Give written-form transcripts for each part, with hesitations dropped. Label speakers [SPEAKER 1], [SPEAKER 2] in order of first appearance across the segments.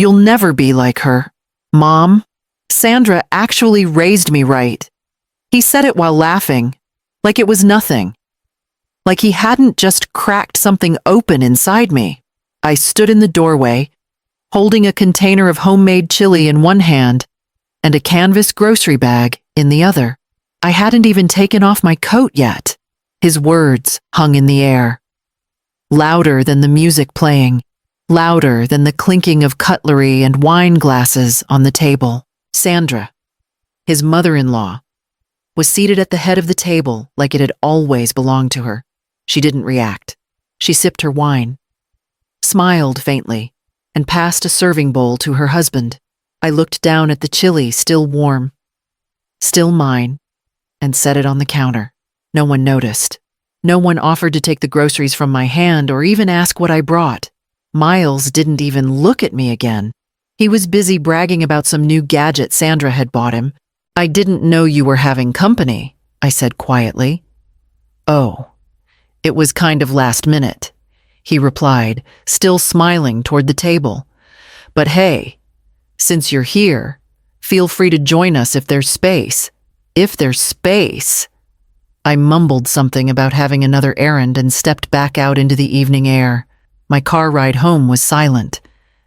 [SPEAKER 1] You'll never be like her. Mom, Sandra actually raised me right. He said it while laughing, like it was nothing. Like he hadn't just cracked something open inside me. I stood in the doorway, holding a container of homemade chili in one hand and a canvas grocery bag in the other. I hadn't even taken off my coat yet. His words hung in the air, louder than the music playing, louder than the clinking of cutlery and wine glasses on the table. Sandra, his mother-in-law, was seated at the head of the table like it had always belonged to her. She didn't react. She sipped her wine, smiled faintly, and passed a serving bowl to her husband. I looked down at the chili still warm, still mine, and set it on the counter. No one noticed. No one offered to take the groceries from my hand or even ask what I brought. Miles didn't even look at me again. He was busy bragging about some new gadget Sandra had bought him. I didn't know you were having company, I said quietly. Oh, it was kind of last minute, he replied, still smiling toward the table. But hey, since you're here, feel free to join us if there's space. If there's space. I mumbled something about having another errand and stepped back out into the evening air. My car ride home was silent,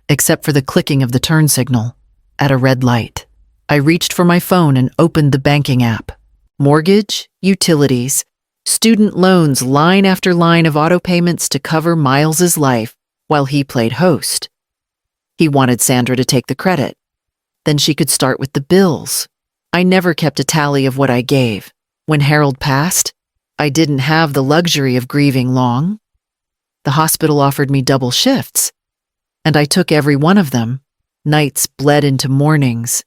[SPEAKER 1] except for the clicking of the turn signal at a red light. I reached for my phone and opened the banking app. Mortgage, utilities, student loans, line after line of auto payments to cover Miles's life while he played host. He wanted Sandra to take the credit. Then she could start with the bills. I never kept a tally of what I gave. When Harold passed, I didn't have the luxury of grieving long. The hospital offered me double shifts, and I took every one of them. Nights bled into mornings.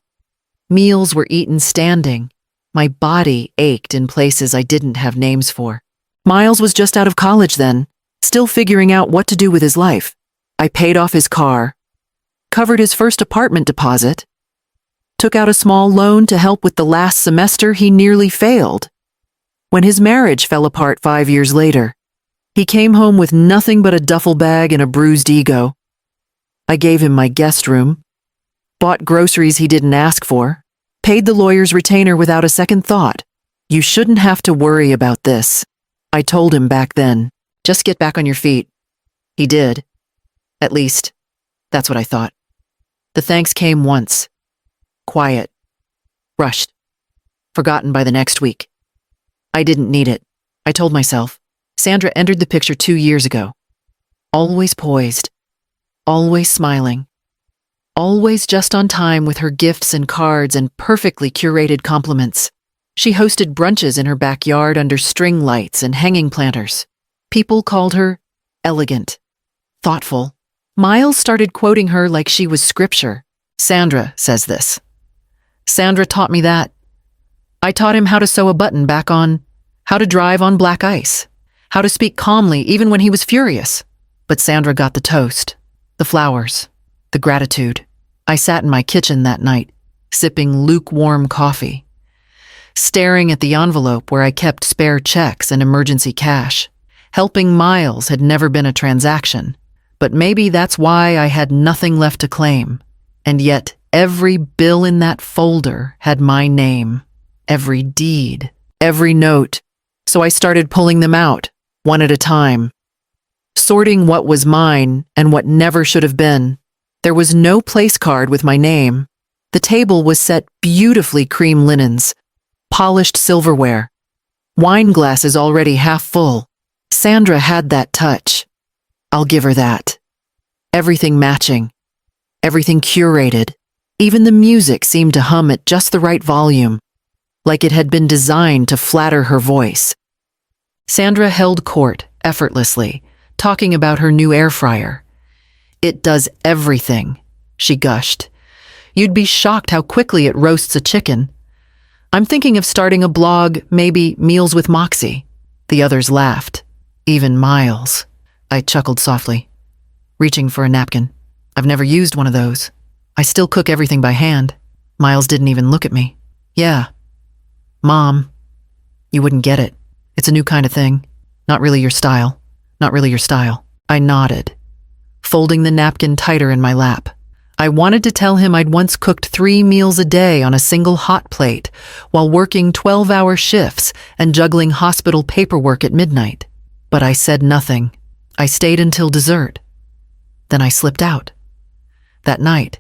[SPEAKER 1] Meals were eaten standing. My body ached in places I didn't have names for. Miles was just out of college then, still figuring out what to do with his life. I paid off his car, covered his first apartment deposit, took out a small loan to help with the last semester he nearly failed. When his marriage fell apart 5 years later, he came home with nothing but a duffel bag and a bruised ego. I gave him my guest room, bought groceries he didn't ask for, paid the lawyer's retainer without a second thought. You shouldn't have to worry about this, I told him back then. Just get back on your feet. He did. At least, that's what I thought. The thanks came once. Quiet. Rushed. Forgotten by the next week. I didn't need it. I told myself. Sandra entered the picture 2 years ago. Always poised. Always smiling. Always just on time with her gifts and cards and perfectly curated compliments. She hosted brunches in her backyard under string lights and hanging planters. People called her elegant, thoughtful. Miles started quoting her like she was scripture. Sandra says this. Sandra taught me that. I taught him how to sew a button back on, how to drive on black ice, how to speak calmly even when he was furious. But Sandra got the toast, the flowers, the gratitude. I sat in my kitchen that night, sipping lukewarm coffee, staring at the envelope where I kept spare checks and emergency cash. Helping Miles had never been a transaction, but maybe that's why I had nothing left to claim. And yet, every bill in that folder had my name, every deed, every note. So I started pulling them out, one at a time, sorting what was mine and what never should have been. There was no place card with my name. The table was set beautifully cream linens, polished silverware, wine glasses already half full. Sandra had that touch. I'll give her that. Everything matching, everything curated. Even the music seemed to hum at just the right volume, like it had been designed to flatter her voice. Sandra held court effortlessly, talking about her new air fryer. It does everything, she gushed. You'd be shocked how quickly it roasts a chicken. I'm thinking of starting a blog, maybe Meals with Moxie. The others laughed, even Miles. I chuckled softly, reaching for a napkin. I've never used one of those. I still cook everything by hand. Miles didn't even look at me. Yeah. Mom, you wouldn't get it. It's a new kind of thing. Not really your style. Not really your style. I nodded, folding the napkin tighter in my lap. I wanted to tell him I'd once cooked 3 meals a day on a single hot plate while working 12-hour shifts and juggling hospital paperwork at midnight. But I said nothing. I stayed until dessert. Then I slipped out. That night,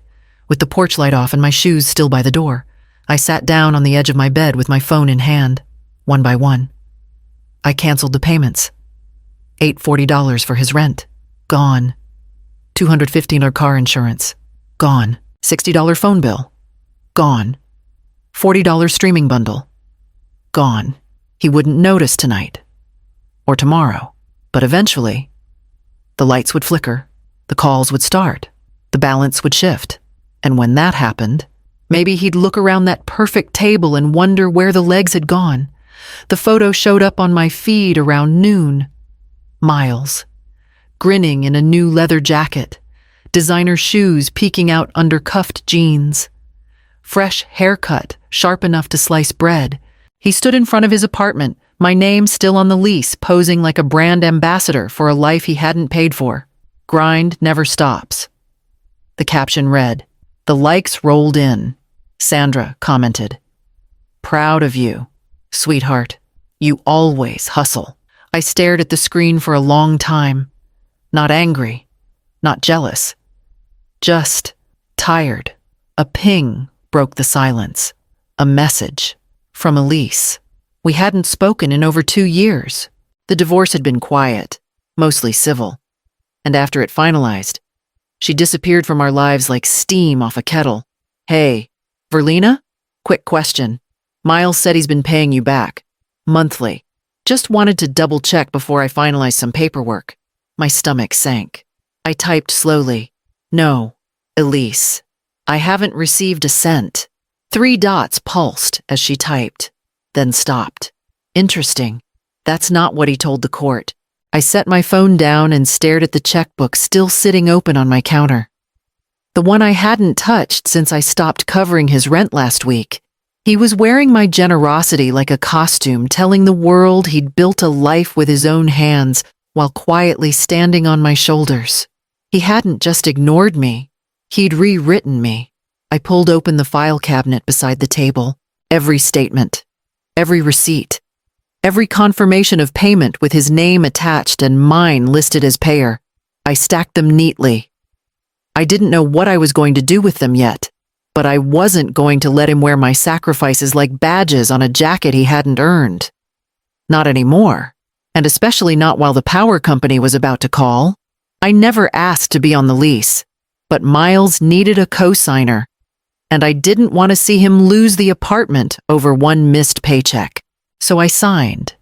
[SPEAKER 1] with the porch light off and my shoes still by the door, I sat down on the edge of my bed with my phone in hand, one by one. I canceled the payments. $840 for his rent. Gone. $215 car insurance. Gone. $60 phone bill. Gone. $40 streaming bundle. Gone. He wouldn't notice tonight. Or tomorrow. But eventually, the lights would flicker, the calls would start, the balance would shift. And when that happened, maybe he'd look around that perfect table and wonder where the legs had gone. The photo showed up on my feed around noon. Miles, grinning in a new leather jacket, designer shoes peeking out under cuffed jeans, fresh haircut, sharp enough to slice bread. He stood in front of his apartment, my name still on the lease, posing like a brand ambassador for a life he hadn't paid for. Grind never stops. The caption read, "The likes rolled in." Sandra commented, "Proud of you, sweetheart. You always hustle." I stared at the screen for a long time. Not angry, not jealous. Just tired. A ping broke the silence. A message from Elise. We hadn't spoken in over 2 years. The divorce had been quiet, mostly civil. And after it finalized, she disappeared from our lives like steam off a kettle. "Hey, Verlina? Quick question. Miles said he's been paying you back. Monthly. Just wanted to double check before I finalize some paperwork." My stomach sank. I typed slowly. "No, Elise. I haven't received a cent." 3 dots pulsed as she typed, then stopped. Interesting. That's not what he told the court. I set my phone down and stared at the checkbook still sitting open on my counter. The one I hadn't touched since I stopped covering his rent last week. He was wearing my generosity like a costume, telling the world he'd built a life with his own hands while quietly standing on my shoulders. He hadn't just ignored me. He'd rewritten me. I pulled open the file cabinet beside the table. Every statement, every receipt, every confirmation of payment with his name attached and mine listed as payer. I stacked them neatly. I didn't know what I was going to do with them yet, but I wasn't going to let him wear my sacrifices like badges on a jacket he hadn't earned. Not anymore, and especially not while the power company was about to call. I never asked to be on the lease, but Miles needed a co-signer, and I didn't want to see him lose the apartment over one missed paycheck. So I signed,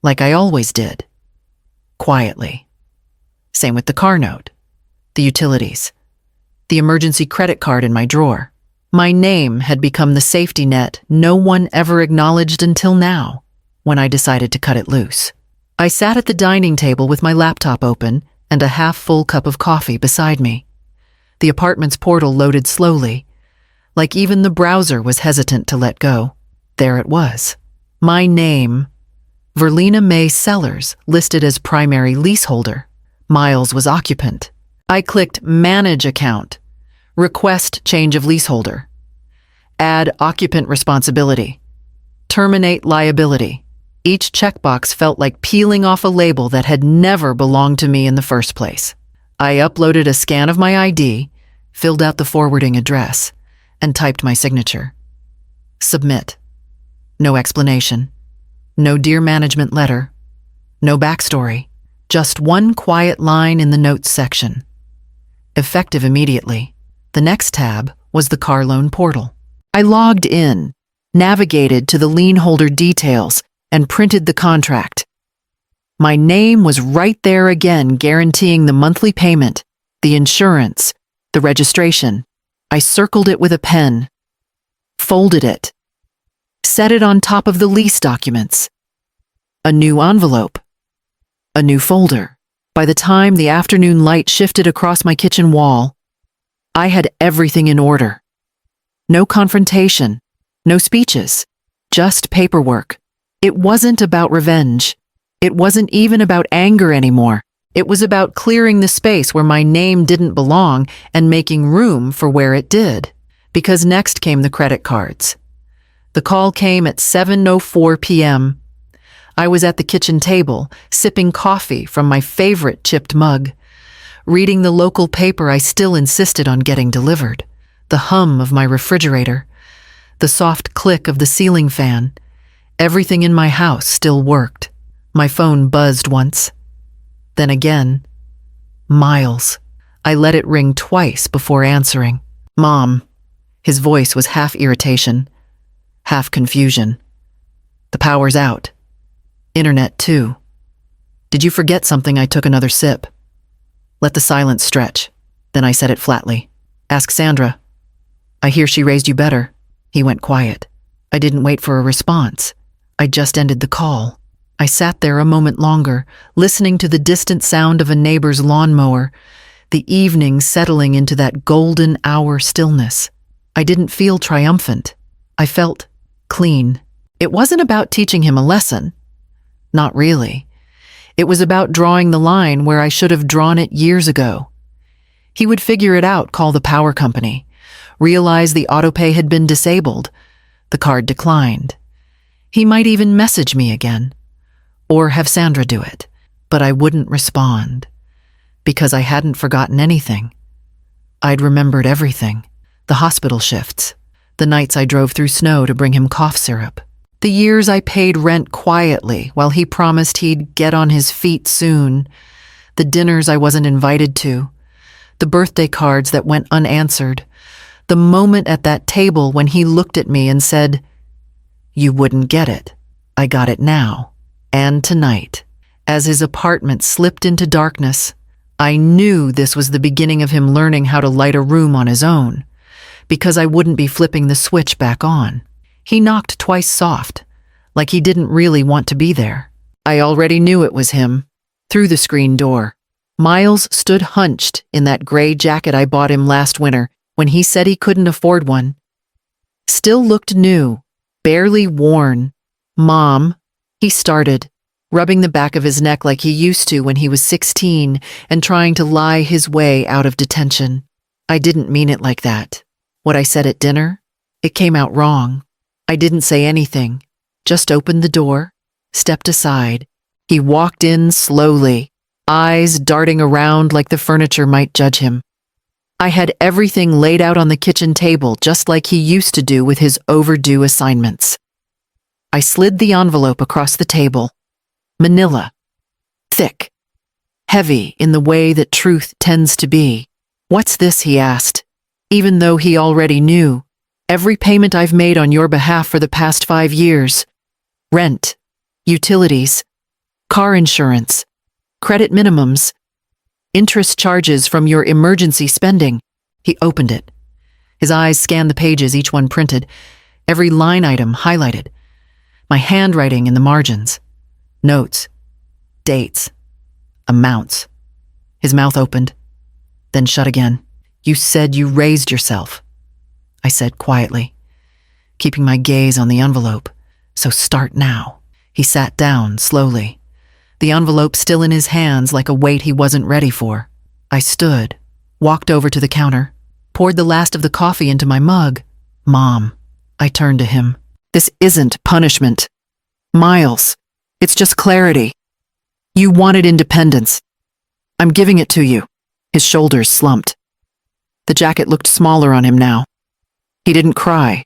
[SPEAKER 1] like I always did, quietly. Same with the car note, the utilities, the emergency credit card in my drawer. My name had become the safety net no one ever acknowledged until now, when I decided to cut it loose. I sat at the dining table with my laptop open and a half-full cup of coffee beside me. The apartment's portal loaded slowly, like even the browser was hesitant to let go. There it was. My name, Verlina May Sellers, listed as primary leaseholder. Miles was occupant. I clicked Manage Account, Request Change of Leaseholder, Add Occupant Responsibility, Terminate Liability. Each checkbox felt like peeling off a label that had never belonged to me in the first place. I uploaded a scan of my ID, filled out the forwarding address, and typed my signature. Submit. No explanation. No Dear Management letter. No backstory. Just one quiet line in the notes section. Effective immediately. The next tab was the car loan portal. I logged in, navigated to the lien holder details, and printed the contract. My name was right there again, guaranteeing the monthly payment, the insurance, the registration. I circled it with a pen, folded it, set it on top of the lease documents. A new envelope, a new folder. By the time the afternoon light shifted across my kitchen wall, I had everything in order. No confrontation, no speeches, just paperwork. It wasn't about revenge. It wasn't even about anger anymore. It was about clearing the space where my name didn't belong and making room for where it did. Because next came the credit cards. The call came at 7:04 p.m. I was at the kitchen table, sipping coffee from my favorite chipped mug, reading the local paper I still insisted on getting delivered, the hum of my refrigerator, the soft click of the ceiling fan. Everything in my house still worked. My phone buzzed once. Then again. Miles. I let it ring twice before answering. Mom. His voice was half irritation, half confusion. The power's out. Internet too. Did you forget something? I took another sip. Let the silence stretch. Then I said it flatly. Ask Sandra. I hear she raised you better. He went quiet. I didn't wait for a response. I just ended the call. I sat there a moment longer, listening to the distant sound of a neighbor's lawnmower, the evening settling into that golden hour stillness. I didn't feel triumphant. I felt clean. It wasn't about teaching him a lesson. Not really. It was about drawing the line where I should have drawn it years ago. He would figure it out, call the power company, realize the autopay had been disabled. The card declined. He might even message me again, or have Sandra do it, but I wouldn't respond, because I hadn't forgotten anything. I'd remembered everything. The hospital shifts, the nights I drove through snow to bring him cough syrup, the years I paid rent quietly while he promised he'd get on his feet soon, the dinners I wasn't invited to, the birthday cards that went unanswered, the moment at that table when he looked at me and said, "You wouldn't get it. I got it now." And tonight, as his apartment slipped into darkness, I knew this was the beginning of him learning how to light a room on his own, because I wouldn't be flipping the switch back on. He knocked twice soft, like he didn't really want to be there. I already knew it was him. Through the screen door, Miles stood hunched in that gray jacket I bought him last winter when he said he couldn't afford one. Still looked new, barely worn. "Mom," he started, rubbing the back of his neck like he used to when he was 16 and trying to lie his way out of detention. I didn't mean it like that. What I said at dinner, it came out wrong. I didn't say anything, just opened the door, stepped aside. He walked in slowly, eyes darting around like the furniture might judge him. I had everything laid out on the kitchen table just like he used to do with his overdue assignments. I slid the envelope across the table. Manila. Thick. Heavy in the way that truth tends to be. "What's this?" he asked, even though he already knew. "Every payment I've made on your behalf for the past 5 years. Rent, utilities, car insurance, credit minimums, interest charges from your emergency spending." He opened it. His eyes scanned the pages, each one printed, every line item highlighted. My handwriting in the margins. Notes, dates, amounts. His mouth opened, then shut again. "You said you raised yourself," I said quietly, keeping my gaze on the envelope. "So start now." He sat down slowly, the envelope still in his hands like a weight he wasn't ready for. I stood, walked over to the counter, poured the last of the coffee into my mug. "Mom," I turned to him. "This isn't punishment. Miles, it's just clarity. You wanted independence. I'm giving it to you." His shoulders slumped. The jacket looked smaller on him now. He didn't cry.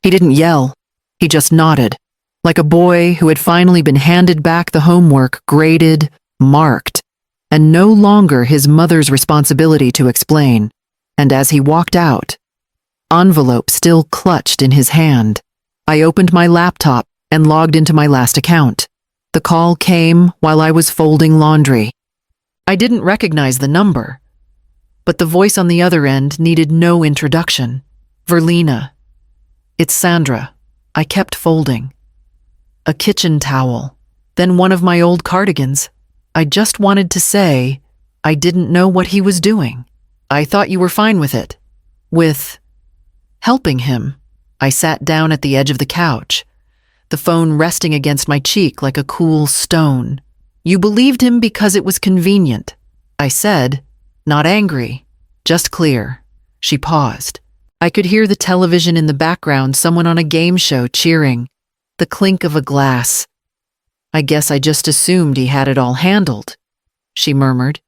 [SPEAKER 1] He didn't yell. He just nodded, like a boy who had finally been handed back the homework graded, marked, and no longer his mother's responsibility to explain. And as he walked out, envelope still clutched in his hand, I opened my laptop and logged into my last account. The call came while I was folding laundry. I didn't recognize the number, but the voice on the other end needed no introduction. "Verlina. It's Sandra." I kept folding. A kitchen towel, then one of my old cardigans. I just wanted to say I didn't know what he was doing. "I thought you were fine with it." With helping him. I sat down at the edge of the couch, the phone resting against my cheek like a cool stone. You believed him because it was convenient, I said, not angry, just clear. She paused. I could hear the television in the background, someone on a game show cheering, the clink of a glass. I guess I just assumed he had it all handled, she murmured.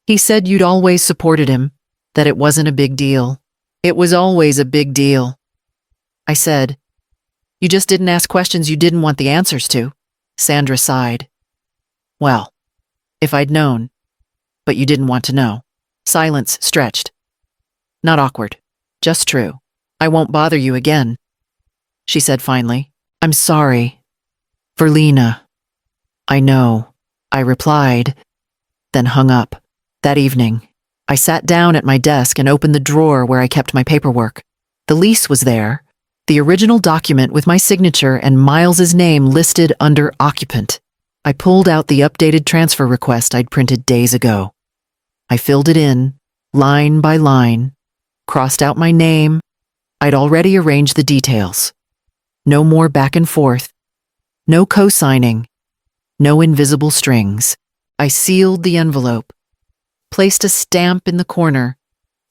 [SPEAKER 1] He said you'd always supported him, that it wasn't a big deal. It was always a big deal. I said, you just didn't ask questions you didn't want the answers to. Sandra sighed. Well, if I'd known, but you didn't want to know. Silence stretched. Not awkward, just true. I won't bother you again, she said finally. I'm sorry. Verlina. I know, I replied, then hung up. That evening, I sat down at my desk and opened the drawer where I kept my paperwork. The lease was there, the original document with my signature and Miles's name listed under occupant. I pulled out the updated transfer request I'd printed days ago. I filled it in, line by line, crossed out my name. I'd already arranged the details. No more back and forth. No co-signing. No invisible strings. I sealed the envelope, placed a stamp in the corner,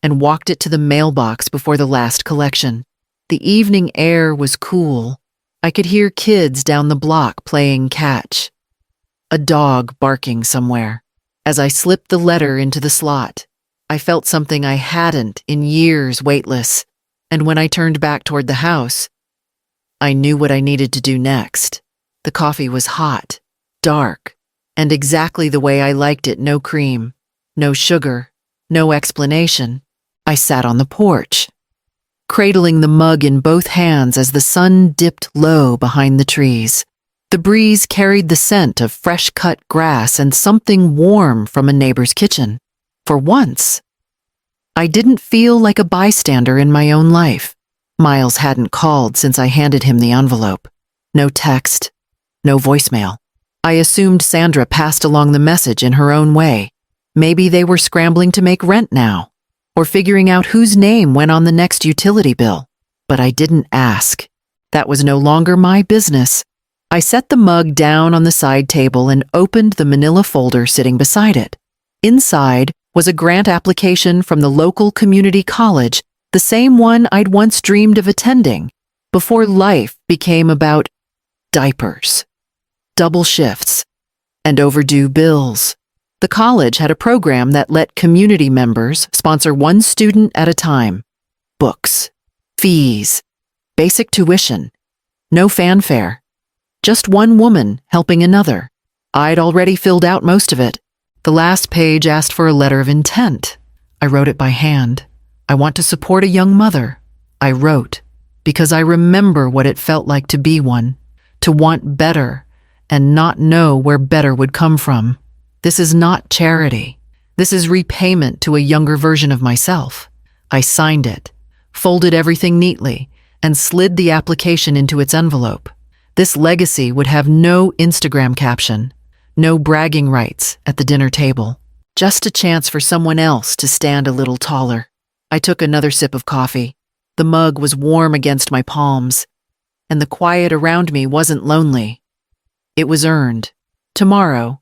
[SPEAKER 1] and walked it to the mailbox before the last collection. The evening air was cool. I could hear kids down the block playing catch. A dog barking somewhere. As I slipped the letter into the slot, I felt something I hadn't in years weightless, and when I turned back toward the house, I knew what I needed to do next. The coffee was hot, dark, and exactly the way I liked it. No cream, no sugar, no explanation. I sat on the porch, cradling the mug in both hands as the sun dipped low behind the trees. The breeze carried the scent of fresh-cut grass and something warm from a neighbor's kitchen. For once, I didn't feel like a bystander in my own life. Miles hadn't called since I handed him the envelope. No text, no voicemail. I assumed Sandra passed along the message in her own way. Maybe they were scrambling to make rent now, or figuring out whose name went on the next utility bill. But I didn't ask. That was no longer my business. I set the mug down on the side table and opened the manila folder sitting beside it. Inside was a grant application from the local community college, the same one I'd once dreamed of attending, before life became about diapers, double shifts, and overdue bills. The college had a program that let community members sponsor one student at a time. Books, fees, basic tuition, no fanfare. Just one woman helping another. I'd already filled out most of it. The last page asked for a letter of intent. I wrote it by hand. I want to support a young mother. I wrote, because I remember what it felt like to be one, to want better and not know where better would come from. This is not charity. This is repayment to a younger version of myself. I signed it, folded everything neatly, and slid the application into its envelope. This legacy would have no Instagram caption, no bragging rights at the dinner table, just a chance for someone else to stand a little taller. I took another sip of coffee. The mug was warm against my palms, and the quiet around me wasn't lonely. It was earned. Tomorrow,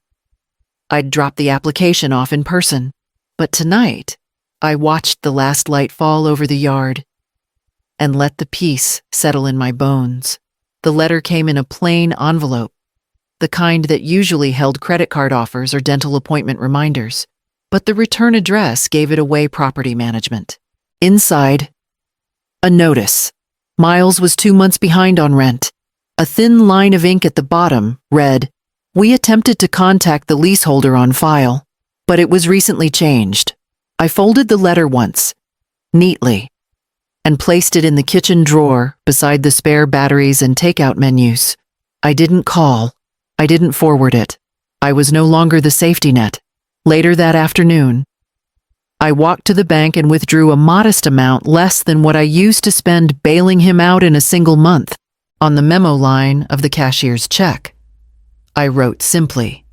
[SPEAKER 1] I'd drop the application off in person, but tonight, I watched the last light fall over the yard and let the peace settle in my bones. The letter came in a plain envelope, the kind that usually held credit card offers or dental appointment reminders, but the return address gave it away property management. Inside, a notice. Miles was 2 months behind on rent. A thin line of ink at the bottom read, "We attempted to contact the leaseholder on file, but it was recently changed." I folded the letter once, neatly, and placed it in the kitchen drawer beside the spare batteries and takeout menus. I didn't call. I didn't forward it. I was no longer the safety net. Later that afternoon, I walked to the bank and withdrew a modest amount less than what I used to spend bailing him out in a single month. On the memo line of the cashier's check, I wrote simply,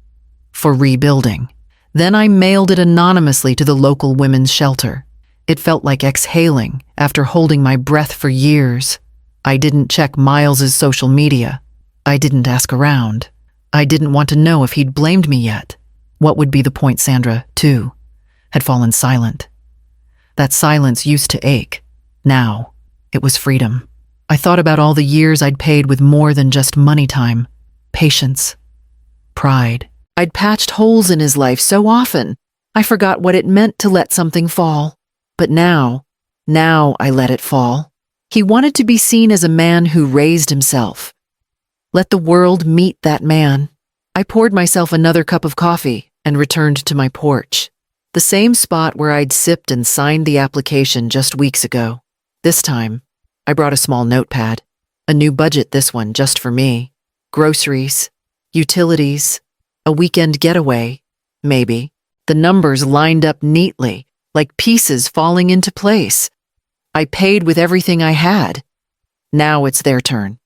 [SPEAKER 1] "For rebuilding." Then I mailed it anonymously to the local women's shelter. It felt like exhaling after holding my breath for years. I didn't check Miles's social media. I didn't ask around. I didn't want to know if he'd blamed me yet. What would be the point? Sandra, too, had fallen silent. That silence used to ache. Now, it was freedom. I thought about all the years I'd paid with more than just money time, patience, pride. I'd patched holes in his life so often, I forgot what it meant to let something fall. But now I let it fall. He wanted to be seen as a man who raised himself. Let the world meet that man. I poured myself another cup of coffee and returned to my porch, the same spot where I'd sipped and signed the application just weeks ago. This time, I brought a small notepad, a new budget, this one just for me, groceries, utilities, a weekend getaway, maybe. The numbers lined up neatly, like pieces falling into place. I paid with everything I had. Now it's their turn.